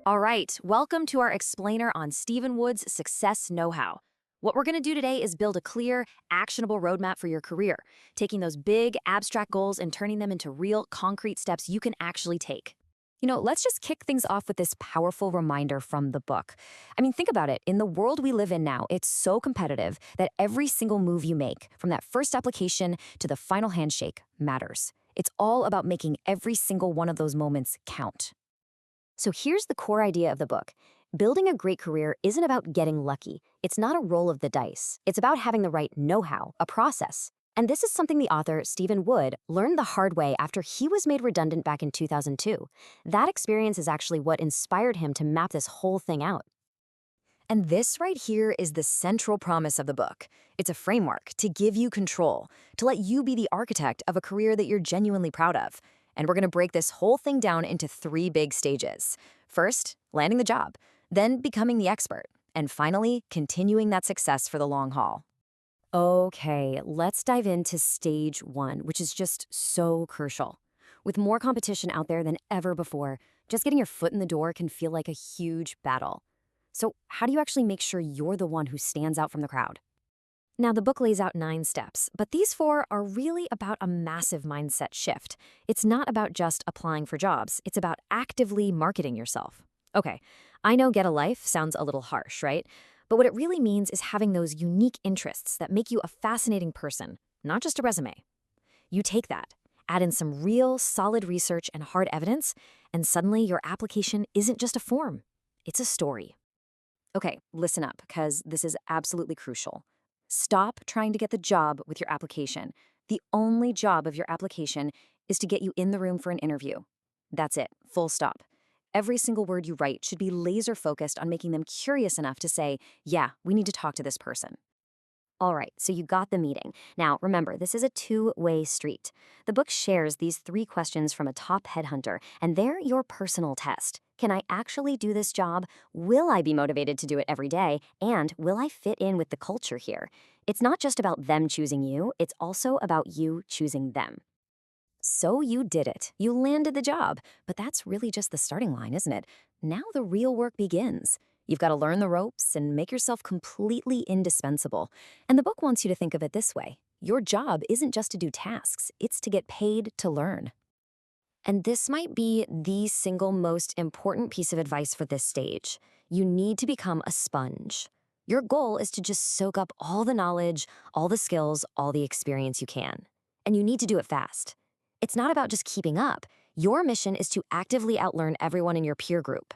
All right, welcome to our explainer on Stephen Wood's Success Know-How. What we're going to do today is build a clear, actionable roadmap for your career, taking those big, abstract goals and turning them into real, concrete steps you can actually take. Let's just kick things off with this powerful reminder from the book. Think about it. In the world we live in now, it's so competitive that every single move you make, from that first application to the final handshake, matters. It's all about making every single one of those moments count. So here's the core idea of the book. Building a great career isn't about getting lucky. It's not a roll of the dice. It's about having the right know-how, a process. And this is something the author, Stephen Wood, learned the hard way after he was made redundant back in 2002. That experience is actually what inspired him to map this whole thing out. And this right here is the central promise of the book. It's a framework to give you control, to let you be the architect of a career that you're genuinely proud of. And we're going to break this whole thing down into 3 big stages. First, landing the job, then becoming the expert, and finally, continuing that success for the long haul. Okay, let's dive into stage 1, which is just so crucial. With more competition out there than ever before, just getting your foot in the door can feel like a huge battle. So how do you actually make sure you're the one who stands out from the crowd? Now, the book lays out 9 steps, but these 4 are really about a massive mindset shift. It's not about just applying for jobs. It's about actively marketing yourself. Okay, I know get a life sounds a little harsh, right? But what it really means is having those unique interests that make you a fascinating person, not just a resume. You take that, add in some real, solid research and hard evidence, and suddenly your application isn't just a form. It's a story. Okay, listen up, because this is absolutely crucial. Stop trying to get the job with your application. The only job of your application is to get you in the room for an interview. That's it, full stop. Every single word you write should be laser focused on making them curious enough to say, yeah, we need to talk to this person. All right, so you got the meeting. Now, remember, this is a two-way street. The book shares these 3 questions from a top headhunter, and they're your personal test. Can I actually do this job? Will I be motivated to do it every day? And will I fit in with the culture here? It's not just about them choosing you, it's also about you choosing them. So you did it. You landed the job. But that's really just the starting line, isn't it? Now the real work begins. You've got to learn the ropes and make yourself completely indispensable. And the book wants you to think of it this way. Your job isn't just to do tasks, it's to get paid to learn. And this might be the single most important piece of advice for this stage. You need to become a sponge. Your goal is to just soak up all the knowledge, all the skills, all the experience you can. And you need to do it fast. It's not about just keeping up. Your mission is to actively outlearn everyone in your peer group.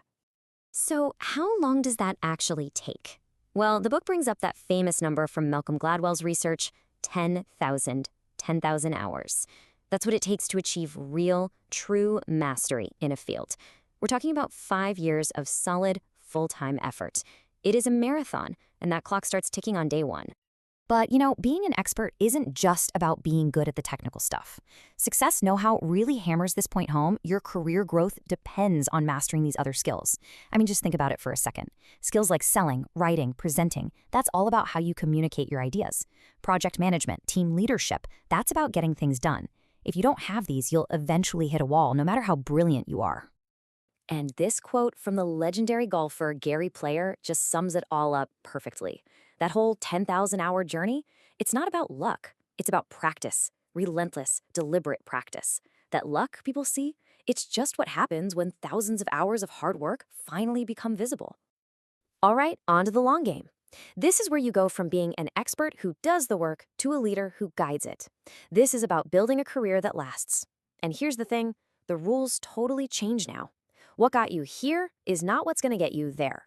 So how long does that actually take? Well, the book brings up that famous number from Malcolm Gladwell's research, 10,000 hours. That's what it takes to achieve real, true mastery in a field. We're talking about 5 years of solid, full-time effort. It is a marathon, and that clock starts ticking on day 1. But, being an expert isn't just about being good at the technical stuff. Success know-how really hammers this point home. Your career growth depends on mastering these other skills. Just think about it for a second. Skills like selling, writing, presenting, that's all about how you communicate your ideas. Project management, team leadership, that's about getting things done. If you don't have these, you'll eventually hit a wall, no matter how brilliant you are. And this quote from the legendary golfer Gary Player just sums it all up perfectly. That whole 10,000-hour journey, it's not about luck. It's about practice, relentless, deliberate practice. That luck people see, it's just what happens when thousands of hours of hard work finally become visible. All right, on to the long game. This is where you go from being an expert who does the work to a leader who guides it. This is about building a career that lasts. And here's the thing, the rules totally change now. What got you here is not what's going to get you there.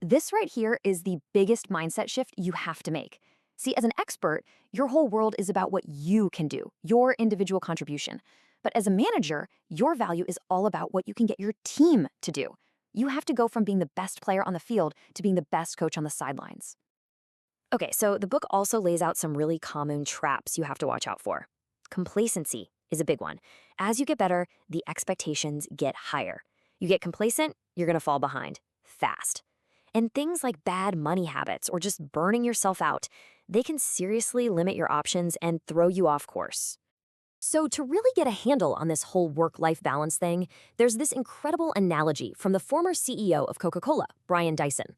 This right here is the biggest mindset shift you have to make. See, as an expert, your whole world is about what you can do, your individual contribution. But as a manager, your value is all about what you can get your team to do. You have to go from being the best player on the field to being the best coach on the sidelines. Okay, so the book also lays out some really common traps you have to watch out for. Complacency is a big one. As you get better, the expectations get higher. You get complacent, you're going to fall behind fast. And things like bad money habits or just burning yourself out, they can seriously limit your options and throw you off course. So, to really get a handle on this whole work life balance thing, there's this incredible analogy from the former CEO of Coca Cola, Brian Dyson.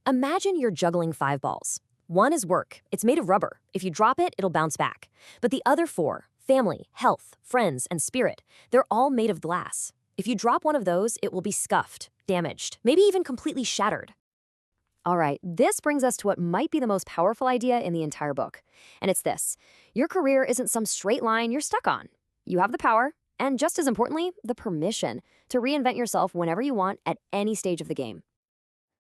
Imagine you're juggling 5 balls. One is work, it's made of rubber. If you drop it, it'll bounce back. But the other four, family, health, friends, and spirit, they're all made of glass. If you drop one of those, it will be scuffed, damaged, maybe even completely shattered. All right, this brings us to what might be the most powerful idea in the entire book. And it's this: your career isn't some straight line you're stuck on. You have the power, and just as importantly, the permission to reinvent yourself whenever you want at any stage of the game.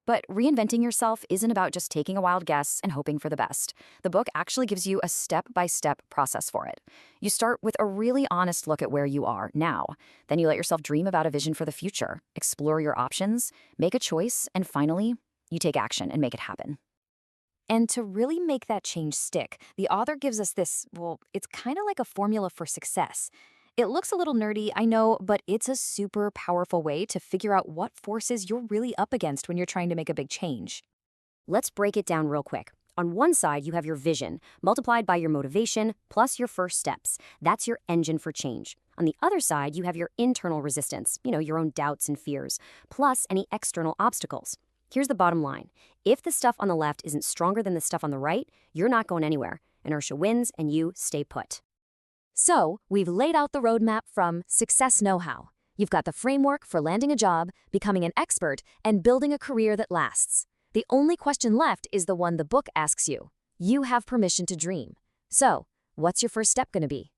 But reinventing yourself isn't about just taking a wild guess and hoping for the best. The book actually gives you a step-by-step process for it. You start with a really honest look at where you are now. Then you let yourself dream about a vision for the future, explore your options, make a choice, and finally, you take action and make it happen. And to really make that change stick, the author gives us this, well, it's kind of like a formula for success. It looks a little nerdy, I know, but it's a super powerful way to figure out what forces you're really up against when you're trying to make a big change. Let's break it down real quick. On one side, you have your vision, multiplied by your motivation, plus your first steps. That's your engine for change. On the other side, you have your internal resistance, your own doubts and fears, plus any external obstacles. Here's the bottom line. If the stuff on the left isn't stronger than the stuff on the right, you're not going anywhere. Inertia wins and you stay put. So, we've laid out the roadmap from Success Know-How. You've got the framework for landing a job, becoming an expert, and building a career that lasts. The only question left is the one the book asks you. You have permission to dream. So, what's your first step going to be?